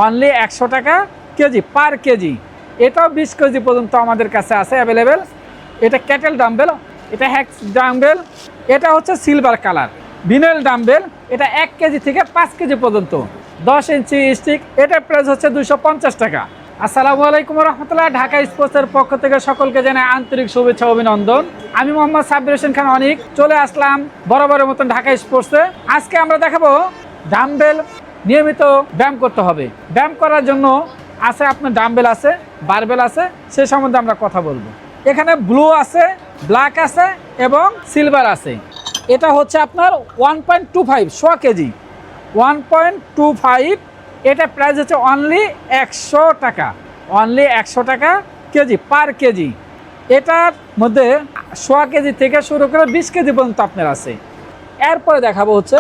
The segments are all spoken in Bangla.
অনলি 100 টাকা কেজি, পার কেজি। এটাও 20 কেজি পর্যন্ত আমাদের কাছে আছে অ্যাভেলেবেল। এটা ক্যাটেল ডাম্বেল, এটা হ্যাক্স ডাম্বেল, এটা হচ্ছে সিলভার কালার। ভিনেল ডাম্বেল, এটা 1 কেজি থেকে 5 কেজি পর্যন্ত, 10 ইঞ্চি স্টিক। এটার প্রাইস হচ্ছে 250 টাকা। আসসালামু আলাইকুম রহমতুল্লাহ। ঢাকা স্পোর্টসের পক্ষ থেকে সকলকে জানাই আন্তরিক শুভেচ্ছা অভিনন্দন। আমি মোহাম্মদ সাব্বির হোসেন খান অনিক, চলে আসলাম বরাবরের মতন ঢাকা স্পোর্টসে। আজকে আমরা দেখাবো ডাম্বেল নিয়মিত ব্যায়াম করতে হবে। ব্যায়াম করার জন্য আছে আপনার ডাম্বেল আছে, বারবেল আছে, সে সম্বন্ধে আমরা কথা বলবো। এখানে ব্লু আছে, ব্ল্যাক আছে এবং সিলভার আছে। এটা হচ্ছে আপনার 1.25 100 কেজি, 1.25। এটা প্রাইস হচ্ছে অনলি 100 টাকা, অনলি 100 টাকা কেজি, পার কেজি। এটার মধ্যে 100 কেজি থেকে শুরু করে 20 কেজি পর্যন্ত আপনার আছে। এরপরে দেখাবো হচ্ছে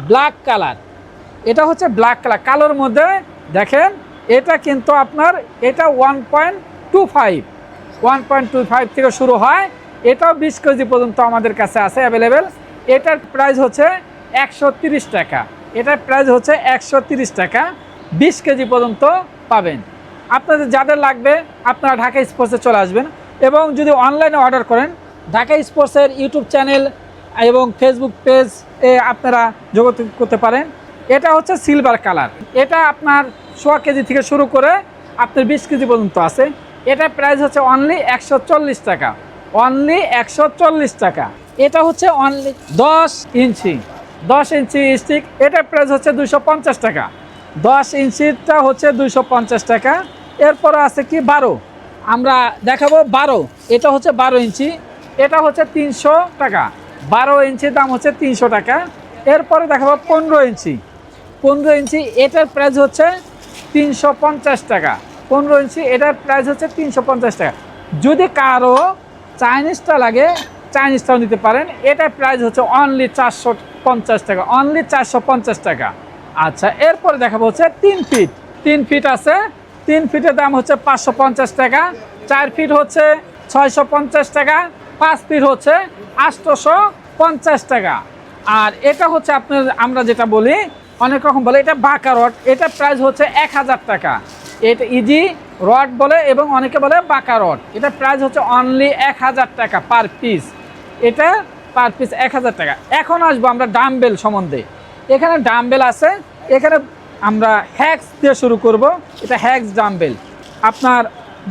ব্ল্যাক কালার। এটা হচ্ছে ব্ল্যাক কালার, কালোর মধ্যে দেখেন এটা কিন্তু আপনার এটা 1.25 থেকে শুরু হয়। এটাও 20 কেজি পর্যন্ত আমাদের কাছে আছে অ্যাভেলেবেল। এটার প্রাইস হচ্ছে 130 টাকা, এটার প্রাইস হচ্ছে 130 টাকা, 20 কেজি পর্যন্ত পাবেন। আপনাদের যাদের লাগবে আপনারা ঢাকা স্পোর্টসে চলে আসবেন এবং যদি অনলাইনে অর্ডার করেন ঢাকা স্পোর্টসের ইউটিউব চ্যানেল এবং ফেসবুক পেজ আপনারা যোগাযোগ করতে পারেন। এটা হচ্ছে সিলভার কালার, এটা আপনার 100 কেজি থেকে শুরু করে আপনার 20 কেজি পর্যন্ত আছে। এটার প্রাইস হচ্ছে অনলি 140 টাকা, অনলি 140 টাকা। এটা হচ্ছে অনলি 10 ইঞ্চি স্টিক। এটার প্রাইস হচ্ছে 250 টাকা, 10 ইঞ্চিটা হচ্ছে 250 টাকা। এরপরে আছে কি 12, আমরা দেখাবো 12। এটা হচ্ছে 12 ইঞ্চি, এটা হচ্ছে 300 টাকা, 12 ইঞ্চির দাম হচ্ছে 300 টাকা। এরপরে দেখাবো 15 ইঞ্চি, এটার প্রাইস হচ্ছে 350 টাকা, 15 ইঞ্চি এটার প্রাইস হচ্ছে 350 টাকা। যদি কারো চাইনিজটা লাগে চাইনিজটাও নিতে পারেন। এটার প্রাইস হচ্ছে অনলি 450 টাকা, অনলি 450 টাকা। আচ্ছা, এরপরে দেখাবো হচ্ছে 3 ফিট আছে, 3 ফিটের দাম হচ্ছে 550 টাকা, 4 ফিট হচ্ছে 650 টাকা, 5 ফিট হচ্ছে 850 টাকা। আর এটা হচ্ছে আপনার আমরা যেটা বলি অনেক রকম বলে এটা বাঁকা রড, এটা প্রাইস হচ্ছে 1000 টাকা। এটা ইজি রড বলে এবং অনেকে বলে বাঁকা রড। এটা প্রাইস হচ্ছে অনলি 1000 টাকা পার পিস, এটা পার পিস 1000 টাকা। এখন আসবো আমরা ডাম্বেল সম্বন্ধে। এখানে ডাম্বেল আছে, এখানে আমরা হ্যাক্স দিয়ে শুরু করব। এটা হ্যাক্স ডাম্বেল আপনার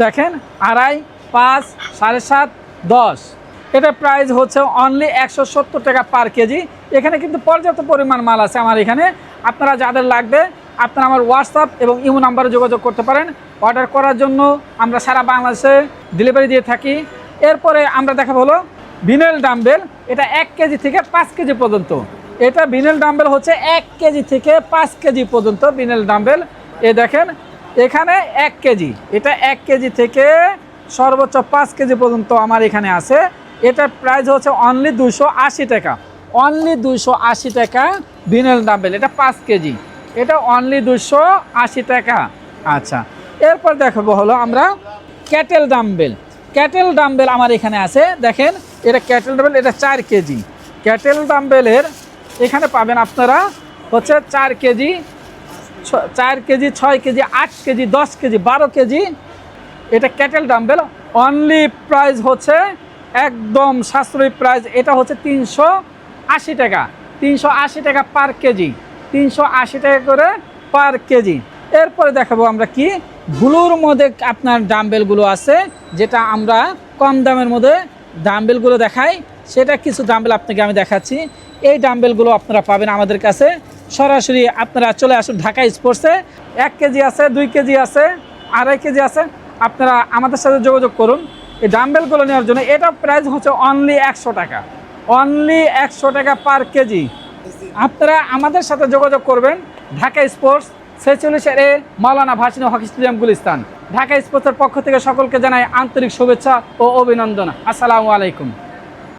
দেখেন 2.5, 5, 7.5, 10। এটা প্রাইস হচ্ছে অনলি 170 টাকা পার কেজি। এখানে কিন্তু পর্যাপ্ত পরিমাণ মাল আছে আমার এখানে। আপনারা যাদের লাগবে আপনারা আমার হোয়াটসঅ্যাপ এবং ইমো নাম্বারে যোগাযোগ করতে পারেন। অর্ডার করার জন্য আমরা সারা বাংলাদেশে ডেলিভারি দিয়ে থাকি। এরপরে আমরা দেখাবো হলো ভিনেল ডাম্বেল। এটা 1 কেজি থেকে 5 কেজি পর্যন্ত। এটা ভিনেল ডাম্বেল হচ্ছে 1 কেজি থেকে 5 কেজি পর্যন্ত ভিনেল ডাম্বেল। এ দেখেন এখানে 1 কেজি, এটা 1 কেজি থেকে সর্বোচ্চ 5 কেজি পর্যন্ত আমার এখানে আছে। এটার প্রাইস হচ্ছে অনলি 280 টাকা, অনলি 280 টাকা ভিনেল ডাম্বেল। এটা 5 কেজি, এটা অনলি 280 টাকা। আচ্ছা, এরপর দেখাবো হলো আমরা ক্যাটেল ডাম্বেল। ক্যাটেল ডাম্বেল আমার এখানে আছে দেখেন, এটা ক্যাটেল ডাম্বেল, এটা 4 কেজি। ক্যাটেল ডাম্বেলের এখানে পাবেন আপনারা হচ্ছে 4 KG, 6 KG, 8 KG, 10 KG, 12 KG. এটা ক্যাটেল ডাম্বেল অনলি প্রাইস হচ্ছে একদম সাশ্রয়ী প্রাইস। এটা হচ্ছে 380 টাকা, 380 টাকা পার কেজি, 380 টাকা করে পার কেজি। এরপরে দেখাবো আমরা কি ব্লুর মধ্যে আপনার ডাম্বেলগুলো আছে, যেটা আমরা কম দামের মধ্যে ডাম্বেলগুলো দেখাই। সেটা কিছু ডাম্বেল আপনাকে আমি দেখাচ্ছি। এই ডাম্বেলগুলো আপনারা পাবেন আমাদের কাছে। সরাসরি আপনারা চলে আসুন ঢাকা স্পোর্টসে। 1 কেজি আছে, 2 কেজি আছে, 2.5 কেজি আছে। আপনারা আমাদের সাথে যোগাযোগ করুন এই ডাম্বেলগুলো নেওয়ার জন্য। এটা প্রাইস হচ্ছে অনলি 100 টাকা, অনলি 100 টাকা পার কেজি। আপনারা আমাদের সাথে যোগাযোগ করবেন ঢাকা স্পোর্টস 46A মাওলানা ভাসানী হকি স্টেডিয়াম গুলিস্তান। ঢাকা স্পোর্টসের পক্ষ থেকে সকলকে জানাই আন্তরিক শুভেচ্ছা ও অভিনন্দন। আসসালামু আলাইকুম।